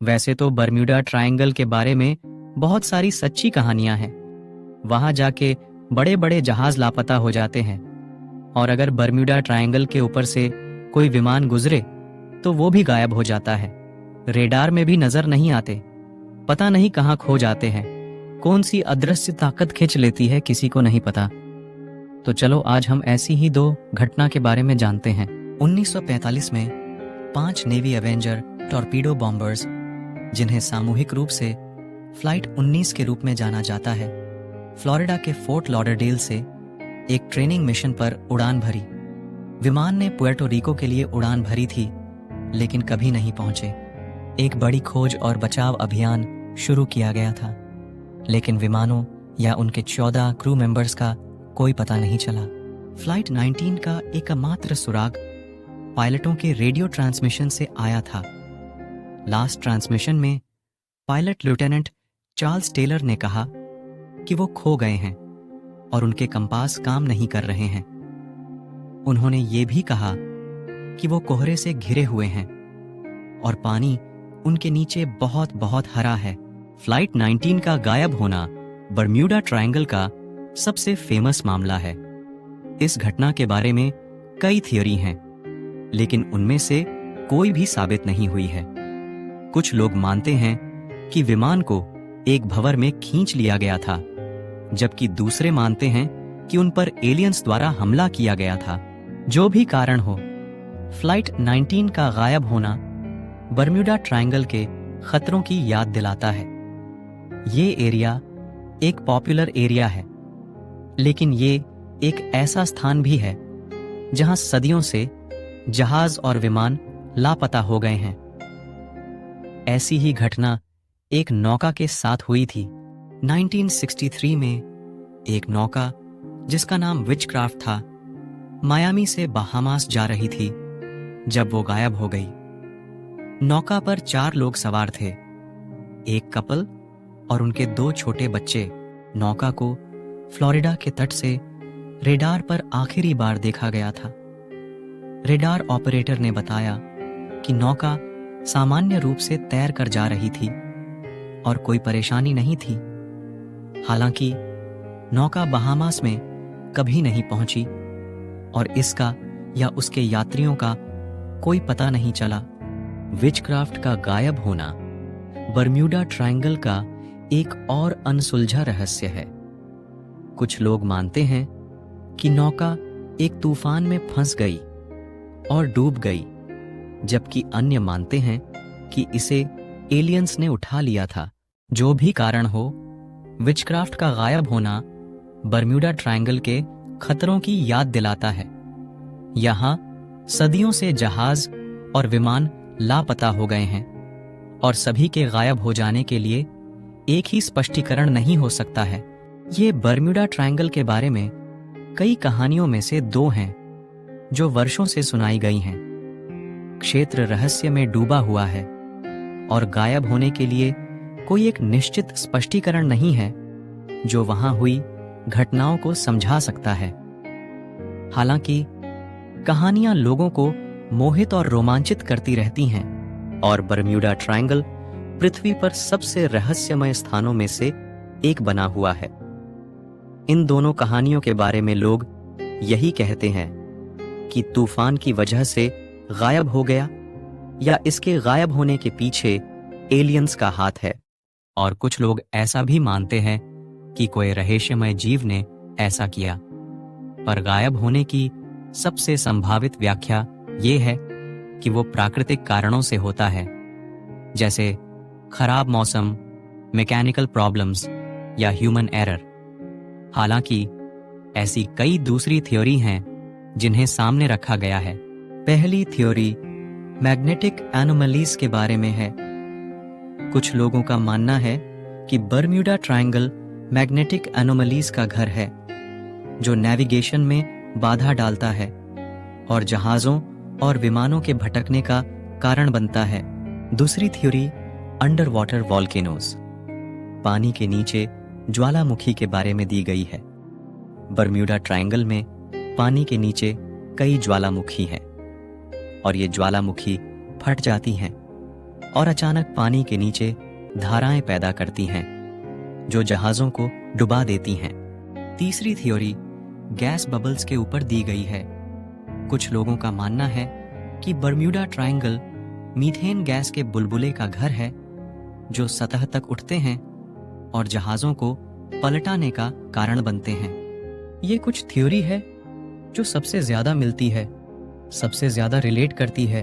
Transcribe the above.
वैसे तो Bermuda triangle के बारे में बहुत सारी सच्ची कहानियां हैं। वहां जाके बड़े बड़े जहाज लापता हो जाते हैं, और अगर बर्म्यूडा ट्रायंगल के ऊपर से कोई विमान गुजरे तो वो भी गायब हो जाता है। रेडार में भी नजर नहीं आते, पता नहीं कहाँ खो जाते हैं। कौन सी अदृश्य ताकत खींच लेती है, किसी को नहीं पता। तो चलो आज हम ऐसी ही दो घटना के बारे में जानते हैं। 1945 में 5 नेवी एवेंजर टॉर्पीडो बॉम्बर्स, जिन्हें सामूहिक रूप से फ्लाइट 19 के रूप में जाना जाता है, फ्लोरिडा के फोर्ट लॉडरडेल से एक ट्रेनिंग मिशन पर उड़ान भरी। विमान ने पुएर्टो रिको के लिए उड़ान भरी थी, लेकिन कभी नहीं पहुंचे। एक बड़ी खोज और बचाव अभियान शुरू किया गया था, लेकिन विमानों या उनके 14 क्रू मेंबर्स का कोई पता नहीं चला। फ्लाइट 19 का एकमात्र सुराग पायलटों के रेडियो ट्रांसमिशन से आया था। लास्ट ट्रांसमिशन में पायलट लेफ्टिनेंट चार्ल्स टेलर ने कहा कि वो खो गए हैं और उनके कंपास काम नहीं कर रहे हैं। उन्होंने ये भी कहा कि वो कोहरे से घिरे हुए हैं और पानी उनके नीचे बहुत बहुत हरा है। फ्लाइट 19 का गायब होना बर्म्यूडा ट्रायंगल का सबसे फेमस मामला है। इस घटना के बारे में कई थियोरी हैं, लेकिन उनमें से कोई भी साबित नहीं हुई है। कुछ लोग मानते हैं कि विमान को एक भंवर में खींच लिया गया था, जबकि दूसरे मानते हैं कि उन पर एलियंस द्वारा हमला किया गया था। जो भी कारण हो, फ्लाइट 19 का गायब होना बर्म्यूडा ट्रायंगल के खतरों की याद दिलाता है। ये एरिया एक पॉपुलर एरिया है, लेकिन ये एक ऐसा स्थान भी है जहां सदियों से जहाज और विमान लापता हो गए हैं। ऐसी ही घटना एक नौका के साथ हुई थी। 1963 में एक नौका जिसका नाम विचक्राफ्ट था, मायामी से बहामास जा रही थी जब वो गायब हो गई। नौका पर 4 लोग सवार थे, एक कपल और उनके 2 छोटे बच्चे। नौका को फ्लोरिडा के तट से रेडार पर आखिरी बार देखा गया था। रेडार ऑपरेटर ने बताया कि नौका सामान्य रूप से तैर कर जा रही थी और कोई परेशानी नहीं थी। हालांकि नौका बहामास में कभी नहीं पहुंची और इसका या उसके यात्रियों का कोई पता नहीं चला। विचक्राफ्ट का गायब होना बर्म्यूडा ट्रायंगल का एक और अनसुलझा रहस्य है। कुछ लोग मानते हैं कि नौका एक तूफान में फंस गई और डूब गई, जबकि अन्य मानते हैं कि इसे एलियंस ने उठा लिया था। जो भी कारण हो, विचक्राफ्ट का गायब होना बर्म्यूडा ट्रायंगल के खतरों की याद दिलाता है। यहां सदियों से जहाज और विमान लापता हो गए हैं, और सभी के गायब हो जाने के लिए एक ही स्पष्टीकरण नहीं हो सकता है। ये बर्म्यूडा ट्रायंगल के बारे में कई कहानियों में से 2 हैं जो वर्षों से सुनाई गई हैं। क्षेत्र रहस्य में डूबा हुआ है और गायब होने के लिए कोई एक निश्चित स्पष्टीकरण नहीं है जो वहां हुई घटनाओं को समझा सकता है। हालांकि कहानियां लोगों को मोहित और रोमांचित करती रहती हैं, और बर्म्यूडा ट्रायंगल पृथ्वी पर सबसे रहस्यमय स्थानों में से एक बना हुआ है। इन दोनों कहानियों के बारे में लोग यही कहते हैं कि तूफान की वजह से गायब हो गया, या इसके गायब होने के पीछे एलियंस का हाथ है। और कुछ लोग ऐसा भी मानते हैं कि कोई रहस्यमय जीव ने ऐसा किया। पर गायब होने की सबसे संभावित व्याख्या ये है कि वो प्राकृतिक कारणों से होता है, जैसे खराब मौसम, मैकेनिकल प्रॉब्लम्स या ह्यूमन एरर। हालांकि ऐसी कई दूसरी थ्योरी हैं जिन्हें सामने रखा गया है। पहली थ्योरी मैग्नेटिक एनोमलीज के बारे में है। कुछ लोगों का मानना है कि बर्म्यूडा ट्रायंगल मैग्नेटिक एनोमलीज का घर है, जो नेविगेशन में बाधा डालता है और जहाजों और विमानों के भटकने का कारण बनता है। दूसरी थ्योरी अंडर वाटर वॉल्केनोज, पानी के नीचे ज्वालामुखी के बारे में दी गई है। बर्म्यूडा ट्रायंगल में पानी के नीचे कई ज्वालामुखी हैं और ये ज्वालामुखी फट जाती हैं और अचानक पानी के नीचे धाराएं पैदा करती हैं जो जहाज़ों को डुबा देती हैं। तीसरी थ्योरी गैस बबल्स के ऊपर दी गई है। कुछ लोगों का मानना है कि बर्म्यूडा ट्रायंगल मीथेन गैस के बुलबुले का घर है जो सतह तक उठते हैं और जहाज़ों को पलटाने का कारण बनते हैं। ये कुछ थ्योरी है जो सबसे ज़्यादा मिलती है, सबसे ज़्यादा रिलेट करती है